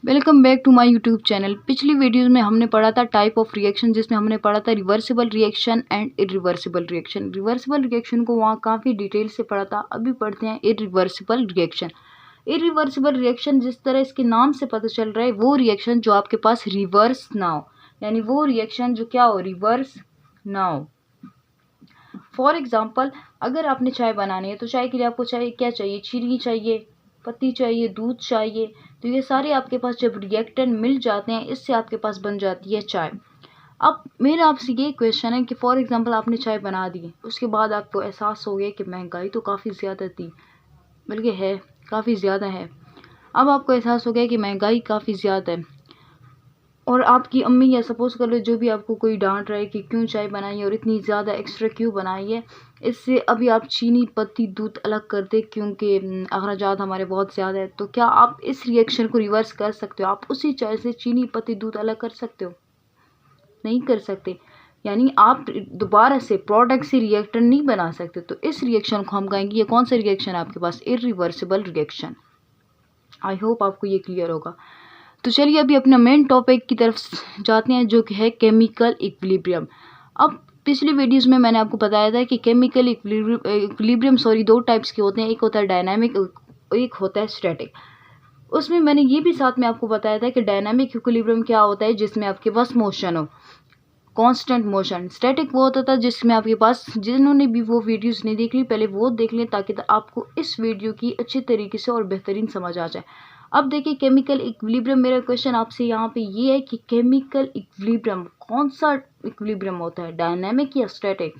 Welcome back to my YouTube channel. पिछली videos में हमने पढ़ा था टाइप ऑफ रिएक्शन, जिसमें हमने पढ़ा था reversible reaction and irreversible reaction. Reversible reaction को वहाँ काफ़ी डिटेल से पढ़ा था। अभी पढ़ते हैं इरिवर्सिबल रिएक्शन। इरिवर्सिबल रिएक्शन जिस तरह इसके नाम से पता चल रहा है, वो रिएक्शन जो आपके पास रिवर्स ना हो, यानी वो रिएक्शन जो क्या हो, रिवर्स ना हो। फॉर एग्जाम्पल, अगर आपने चाय बनानी है तो चाय के लिए आपको क्या चाहिए, चीनी चाहिए, पत्ती चाहिए, दूध चाहिए। तो ये सारे आपके पास जब रिएक्टेंट मिल जाते हैं, इससे आपके पास बन जाती है चाय। अब मेरा आपसे ये क्वेश्चन है कि फॉर एग्जांपल आपने चाय बना दी, उसके बाद आपको एहसास हो गया कि महंगाई तो काफ़ी ज़्यादा थी, बल्कि है काफ़ी ज़्यादा है। अब आपको एहसास हो गया कि महंगाई काफ़ी ज़्यादा है, और आपकी अम्मी या सपोज कर लो जो भी आपको कोई डांट रहा है कि क्यों चाय बनाई है और इतनी ज़्यादा एक्स्ट्रा क्यों बनाई है। इससे अभी आप चीनी, पत्ती, दूध अलग कर दे क्योंकि अखराजात हमारे बहुत ज़्यादा है। तो क्या आप इस रिएक्शन को रिवर्स कर सकते हो? आप उसी चाय से चीनी, पत्ती, दूध अलग कर सकते हो? नहीं कर सकते। यानी आप दोबारा से प्रोडक्ट से रिएक्टर नहीं बना सकते। तो इस रिएक्शन को हम कहेंगे, ये कौन सा रिएक्शन है आपके पास? Irreversible reaction. आई होप आपको ये क्लियर होगा। तो चलिए अभी अपना मेन टॉपिक की तरफ जाते हैं, जो कि है केमिकल इक्विलिब्रियम। अब पिछली वीडियोस में मैंने आपको बताया था कि केमिकल इक्विलिब्रियम दो टाइप्स के होते हैं। एक होता है डायनामिक, एक होता है स्टैटिक। उसमें मैंने ये भी साथ में आपको बताया था कि डायनामिक इक्विलिब्रियम क्या होता है, जिसमें आपके पास मोशन हो, कांस्टेंट मोशन। स्टैटिक वो होता था जिसमें आपके पास, जिन्होंने भी वो वीडियोस नहीं देख ली पहले वो देख लें, ताकि आपको इस वीडियो की अच्छी तरीके से और बेहतरीन समझ आ जाए। अब देखिए केमिकल इक्विलिब्रियम, मेरा क्वेश्चन आपसे यहाँ पे ये है कि केमिकल इक्विलिब्रियम कौन सा इक्विलिब्रियम होता है, डायनामिक या स्टैटिक?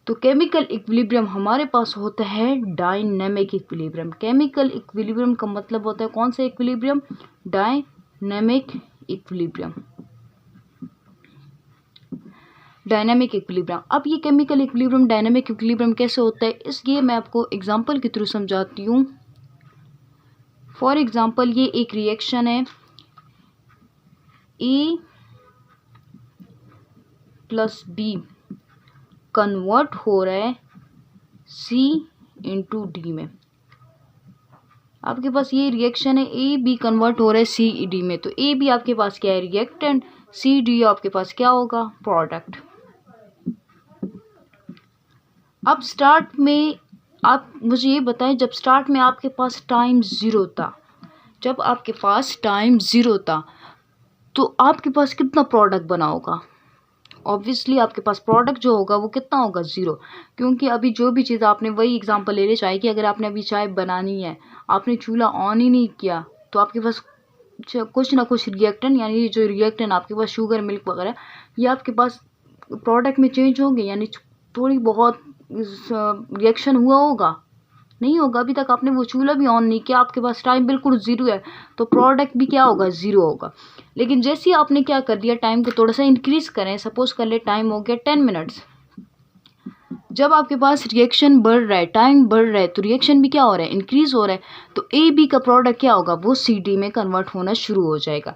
तो केमिकल इक्विलिब्रियम हमारे पास होता है डायनामिक इक्विलिब्रियम। केमिकल इक्विलिब्रियम का मतलब होता है कौन सा equilibrium? Dynamic equilibrium. Dynamic equilibrium. अब ये केमिकल इक्विलिब्रियम, डायनामिक इक्विलिब्रियम कैसे होता है, इसलिए मैं आपको एग्जांपल के थ्रू समझाती हूँ। फॉर एग्जांपल, ये एक रिएक्शन है, ए प्लस बी कन्वर्ट हो रहा है सी इंटू डी में। आपके पास ये रिएक्शन है, ए बी कन्वर्ट हो रहा है सी डी में। तो ए बी आपके पास क्या है, रिएक्टेंट, सी डी आपके पास क्या होगा, प्रोडक्ट। अब स्टार्ट में आप मुझे ये बताएं, जब स्टार्ट में आपके पास टाइम ज़ीरो था, जब आपके पास टाइम ज़ीरो था तो आपके पास कितना प्रोडक्ट बना होगा? ऑब्वियसली आपके पास प्रोडक्ट जो होगा वो कितना होगा, ज़ीरो। क्योंकि अभी जो भी चीज़ आपने, वही एग्जांपल ले ले चाय की, अगर आपने अभी चाय बनानी है, आपने चूल्हा ऑन ही नहीं किया, तो आपके पास कुछ ना कुछ रिएक्टेंट, यानी जो रिएक्टेंट आपके पास शुगर, मिल्क वगैरह, ये आपके पास प्रोडक्ट में चेंज होंगे, यानी थोड़ी बहुत रिएक्शन हुआ होगा? नहीं होगा। अभी तक आपने वो चूल्हा भी ऑन नहीं किया, आपके पास टाइम बिल्कुल ज़ीरो है, तो प्रोडक्ट भी क्या होगा, ज़ीरो होगा। लेकिन जैसे ही आपने क्या कर दिया, टाइम को थोड़ा सा इंक्रीज करें, सपोज कर ले टाइम हो गया 10 मिनट्स। जब आपके पास रिएक्शन बढ़ रहा है, टाइम बढ़ रहा है, तो रिएक्शन भी क्या हो रहा है, इंक्रीज हो रहा है। तो ए बी का प्रोडक्ट क्या होगा, वो सी डी में कन्वर्ट होना शुरू हो जाएगा।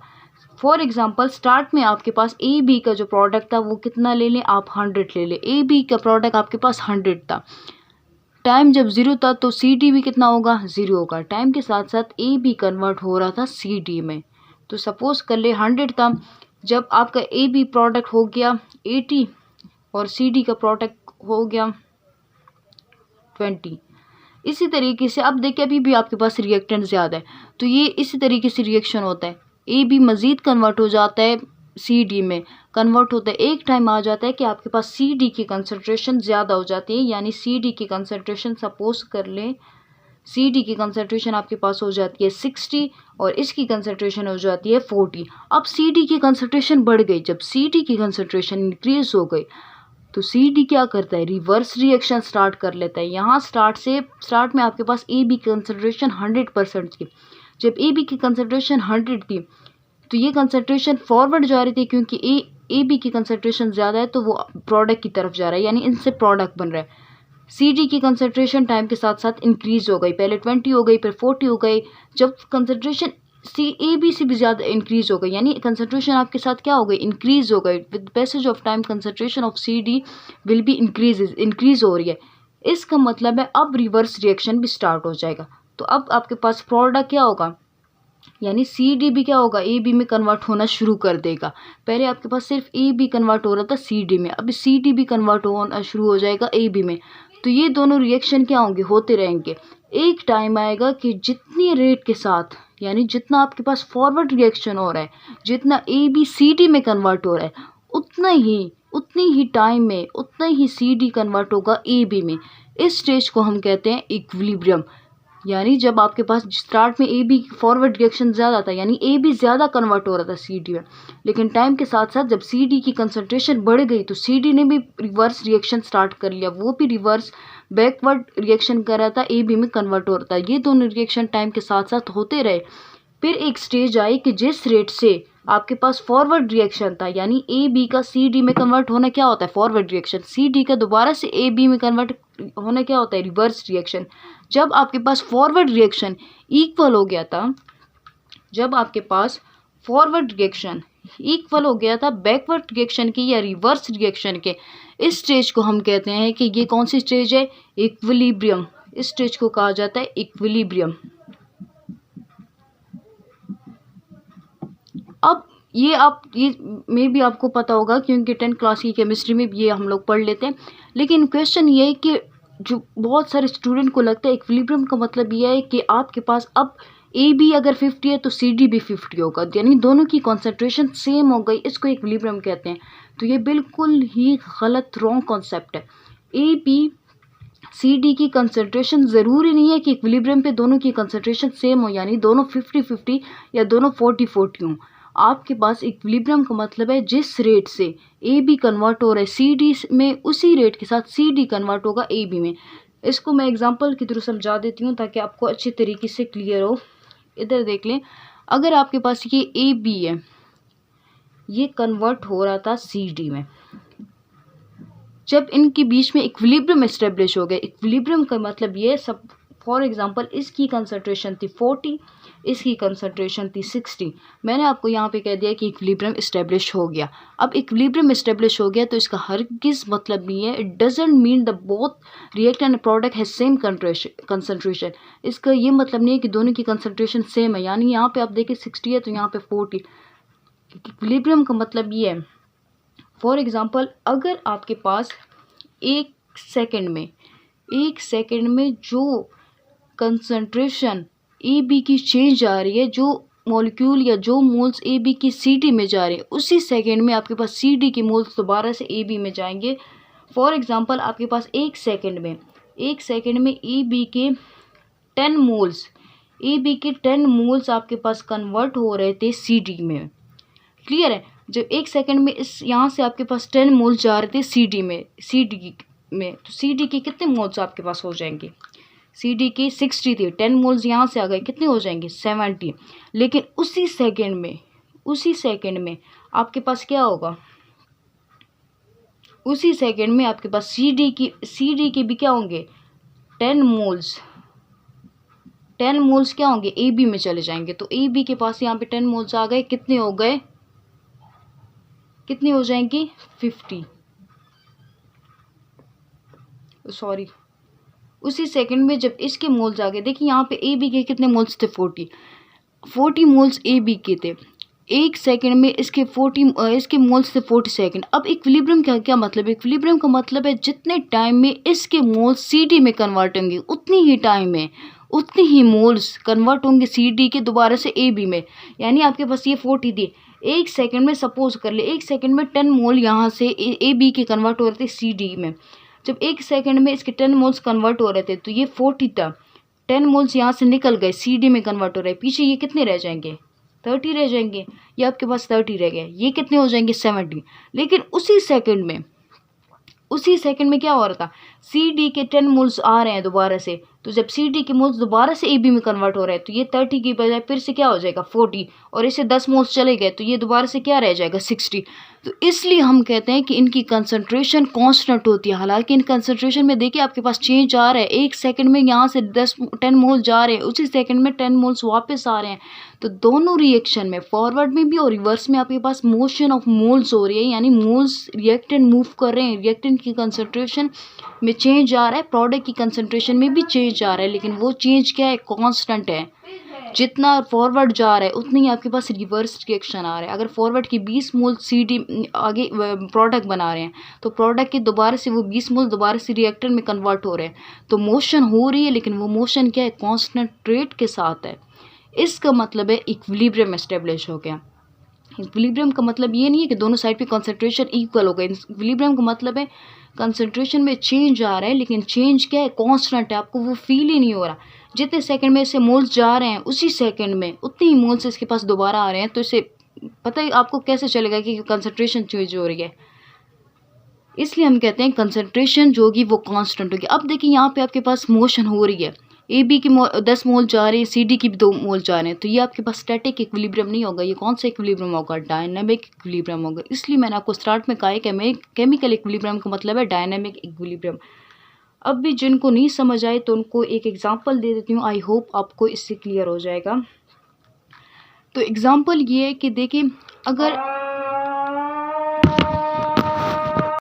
फॉर एग्जाम्पल, स्टार्ट में आपके पास ए बी का जो प्रोडक्ट था वो कितना ले लें आप, 100 ले लें। ए बी का प्रोडक्ट आपके पास 100 था। टाइम जब ज़ीरो था तो सी डी भी कितना होगा, ज़ीरो होगा। टाइम के साथ साथ ए बी कन्वर्ट हो रहा था सी डी में। तो सपोज कर ले 100 था, जब आपका ए बी प्रोडक्ट हो गया 80 और सी डी का प्रोडक्ट हो गया 20। इसी तरीके से अब देखिए अभी भी आपके पास रिएक्टेंट ज़्यादा है, तो ये इसी तरीके से रिएक्शन होता है। ए बी मज़ीद कन्वर्ट हो जाता है सी डी में, कन्वर्ट होता है। एक टाइम आ जाता है कि आपके पास सी डी की कंसंट्रेशन ज़्यादा हो जाती है, यानी सी डी की कंसंट्रेशन, सपोज कर लें सी डी की कंसंट्रेशन आपके पास हो जाती है 60 और इसकी कंसंट्रेशन हो जाती है 40। अब सी डी की कंसंट्रेशन बढ़ गई, जब सी डी की कंसंट्रेशन इंक्रीज हो गई तो सी डी क्या करता है, रिवर्स रिएक्शन स्टार्ट कर लेता है। यहाँ स्टार्ट में आपके पास ए बी की कंसंट्रेशन 100% थी। जब ए बी की कंसंट्रेशन 100 थी तो ये कंसंट्रेशन फॉरवर्ड जा रही थी, क्योंकि ए बी की कंसंट्रेशन ज़्यादा है तो वो प्रोडक्ट की तरफ जा रहा है, यानी इनसे प्रोडक्ट बन रहा है। सी डी की कंसंट्रेशन टाइम के साथ साथ इंक्रीज हो गई, पहले 20 हो गई, फिर 40 हो गई। जब कंसंट्रेशन ए बी से भी ज़्यादा इंक्रीज हो गई, यानी कंसंट्रेशन आपके साथ क्या हो गई, इंक्रीज हो गई। With passage of time concentration of C D will be increase हो रही है। इसका मतलब है अब रिवर्स रिएक्शन भी स्टार्ट हो जाएगा। तो अब आपके पास प्रोडक्ट क्या होगा, यानी सी डी भी क्या होगा, ए बी में कन्वर्ट होना शुरू कर देगा। पहले आपके पास सिर्फ ए बी कन्वर्ट हो रहा था सी डी में, अब सी डी भी कन्वर्ट होना शुरू हो जाएगा ए बी में। तो ये दोनों रिएक्शन क्या होंगे, होते रहेंगे। एक टाइम आएगा कि जितनी रेट के साथ, यानी जितना आपके पास फॉरवर्ड रिएक्शन हो रहा है, जितना ए बी सी डी में कन्वर्ट हो रहा है, उतनी ही टाइम में उतना ही सी डी कन्वर्ट होगा ए बी में। इस स्टेज को हम कहते हैं इक्विलिब्रियम। यानी जब आपके पास स्टार्ट में ए बी फॉरवर्ड रिएक्शन ज़्यादा था, यानी ए बी ज़्यादा कन्वर्ट हो रहा था सी डी में, लेकिन टाइम के साथ साथ जब सी डी की कंसंट्रेशन बढ़ गई तो सी डी ने भी रिवर्स रिएक्शन स्टार्ट कर लिया, वो भी रिवर्स बैकवर्ड रिएक्शन कर रहा था, ए बी में कन्वर्ट हो रहा था। ये दोनों रिएक्शन टाइम के साथ साथ होते रहे। फिर एक स्टेज आई कि जिस रेट से आपके पास फॉरवर्ड रिएक्शन था, यानी ए बी का सी डी में कन्वर्ट होना क्या होता है, फॉरवर्ड रिएक्शन, सी डी का दोबारा से ए बी में कन्वर्ट होना क्या होता है, रिवर्स रिएक्शन। जब आपके पास फॉरवर्ड रिएक्शन इक्वल हो गया था, जब आपके पास फॉरवर्ड रिएक्शन इक्वल हो गया था बैकवर्ड रिएक्शन के या रिवर्स रिएक्शन के, इस स्टेज को हम कहते हैं कि ये कौन सी स्टेज है, इक्विलिब्रियम। इस स्टेज को कहा जाता है इक्विलिब्रियम। अब ये में भी आपको पता होगा क्योंकि 10th क्लास की केमिस्ट्री में भी ये हम लोग पढ़ लेते हैं। लेकिन क्वेश्चन ये है कि जो बहुत सारे स्टूडेंट को लगता है इक्विलिब्रियम का मतलब ये है कि आपके पास अब ए बी अगर 50 है तो सी डी भी 50 होगा, यानी दोनों की कॉन्सेंट्रेशन सेम हो गई, इसको इक्विलिब्रियम कहते हैं। तो ये बिल्कुल ही गलत, रॉन्ग कॉन्सेप्ट है। ए बी सी डी की कंसंट्रेशन ज़रूरी नहीं है कि इक्विलिब्रियम पे दोनों की कंसंट्रेशन सेम हो, यानी दोनों 50-50 या दोनों 40-40 हों। आपके पास इक्विलिब्रियम का मतलब है जिस रेट से ए बी कन्वर्ट हो रहा है सी डी में, उसी रेट के साथ सी डी कन्वर्ट होगा ए बी में। इसको मैं एग्जांपल के थ्रू समझा देती हूँ ताकि आपको अच्छे तरीके से क्लियर हो। इधर देख लें, अगर आपके पास ये ए बी है, ये कन्वर्ट हो रहा था सी डी में, जब इनके बीच में इक्विलिब्रियम एस्टेब्लिश हो गया, इक्विलिब्रियम का मतलब ये सब, फॉर एग्जांपल इसकी कंसंट्रेशन थी 40, इसकी कंसंट्रेशन थी 60, मैंने आपको यहाँ पे कह दिया कि इक्विलिब्रियम एस्टेब्लिश हो गया। अब इक्विलिब्रियम एस्टेब्लिश हो गया तो इसका हरगिज़ मतलब नहीं है, it doesn't mean the both reactant and product has same concentration. इसका ये मतलब नहीं है कि दोनों की कंसंट्रेशन सेम है, यानी यहाँ पे आप देखिए 60 है तो यहाँ पे 40। इक्विलिब्रियम का मतलब ये है, फॉर एग्ज़ाम्पल अगर आपके पास एक सेकेंड में जो कंसंट्रेशन ए बी की चेंज आ रही है, जो मॉलिक्यूल या जो मोल्स ए बी की सी डी में जा रहे हैं, उसी सेकेंड में आपके पास सी डी के मोल्स दोबारा से ए बी में जाएंगे। फॉर एग्ज़ाम्पल आपके पास एक सेकेंड में ए बी के 10 मोल्स आपके पास कन्वर्ट हो रहे थे सी डी में। क्लियर है? जब एक सेकंड में इस यहाँ से आपके पास 10 मोल्स जा रहे थे सी डी में, तो सी डी के कितने मोल्स आपके पास हो जाएंगे, सी डी की 60 थी, 10 मोल्स यहाँ से आ गए, कितने हो जाएंगे 70। लेकिन उसी सेकंड में आपके पास क्या होगा, उसी सेकंड में आपके पास सी डी के भी क्या होंगे 10 मोल्स क्या होंगे ए बी में चले जाएंगे। तो ए बी के पास यहाँ पे 10 मोल्स आ गए, कितने हो जाएंगे 50, सॉरी उसी सेकंड में जब इसके मोल्स आ गए, देखिए यहाँ पे ए बी के कितने मोल्स थे 40 मोल्स ए बी के थे, एक सेकंड में इसके मोल्स थे 40 सेकंड। अब इक्विलिब्रियम का क्या मतलब है, इक्विलिब्रियम का मतलब है जितने टाइम में इसके मोल्स सी डी में कन्वर्ट होंगे, उतनी ही टाइम में उतनी ही मोल्स कन्वर्ट होंगे सी डी के दोबारा से ए बी में। यानी आपके पास ये 40 थी, एक सेकंड में सपोज कर ले, एक सेकंड में 10 मोल यहाँ से ए बी के कन्वर्ट हो रहे थे सी डी में। जब एक सेकंड में इसके 10 मोल्स कन्वर्ट हो रहे थे तो ये 40 था, 10 मोल्स यहाँ से निकल गए, सी डी में कन्वर्ट हो रहे, पीछे ये कितने रह जाएंगे 30 रह जाएंगे, ये आपके पास 30 रह गए, ये कितने हो जाएंगे 70। लेकिन उसी सेकंड में क्या हो रहा था, सी डी के 10 मोल्स आ रहे हैं दोबारा से, तो जब सी डी के मोल्स दोबारा से ए बी में कन्वर्ट हो रहे हैं तो ये 30 की बजाय फिर से क्या हो जाएगा 40, और इसे 10 मोल्स चले गए तो ये दोबारा से क्या रह जाएगा 60। तो इसलिए हम कहते हैं कि इनकी कंसंट्रेशन कांस्टेंट होती है। हालांकि इन कंसंट्रेशन में देखिए आपके पास चेंज आ रहा है, एक सेकंड में यहाँ से 10 मोल जा रहे हैं, उसी सेकंड में 10 मोल्स वापस आ रहे हैं। तो दोनों रिएक्शन में, फॉरवर्ड में भी और रिवर्स में, आपके पास मोशन ऑफ मोल्स हो रही है, यानी मोल्स रिएक्टेंट मूव कर रहे हैं, रिएक्टेंट की कंसंट्रेशन में चेंज आ रहा है, प्रोडक्ट की कंसंट्रेशन में भी चेंज आ रहा है, लेकिन वो चेंज क्या है, कांस्टेंट है। जितना फॉरवर्ड जा रहा है उतनी ही आपके पास रिवर्स रिएक्शन आ रहा है। अगर फॉरवर्ड की 20 मोल CD आगे प्रोडक्ट बना रहे हैं तो प्रोडक्ट के दोबारा से वो 20 मोल दोबारा से रिएक्टर में कन्वर्ट हो रहे हैं, तो मोशन हो रही है, लेकिन वो मोशन क्या है, कांस्टेंट रेट के साथ है। इसका मतलब है इक्विलिब्रियम एस्टेब्लिश हो गया। इक्विलिब्रियम का मतलब ये नहीं है कि दोनों साइड पे कंसंट्रेशन इक्वल हो गए। इक्विलिब्रियम का मतलब है कंसंट्रेशन में चेंज आ रहा है, लेकिन चेंज क्या है, कांस्टेंट है, आपको वो फील ही नहीं हो रहा। जितने सेकंड में इससे मोल्स जा रहे हैं उसी सेकंड में उतनी ही मोल्स इसके पास दोबारा आ रहे हैं, तो इसे पता ही आपको कैसे चलेगा कि कंसंट्रेशन चेंज हो रही है। इसलिए हम कहते हैं कंसंट्रेशन जो होगी वो कांस्टेंट होगी। अब देखिए यहाँ पे आपके पास मोशन हो रही है, AB की 10 मोल जा रही है, CD की भी 2 मोल जा रहे हैं, तो ये आपके पास स्टैटिक इक्विलिब्रियम नहीं होगा। ये कौन सा इक्विलिब्रियम होगा, डायनामिक इक्विलिब्रियम होगा। इसलिए मैंने आपको स्टार्ट में कहा है कि केमिकल इक्विलिब्रियम का मतलब है डायनामिक इक्विलिब्रियम। अब भी जिनको नहीं समझ आए तो उनको एक एग्जांपल दे देती हूँ, आई होप आपको इससे क्लियर हो जाएगा। तो एग्जांपल ये है कि देखिए, अगर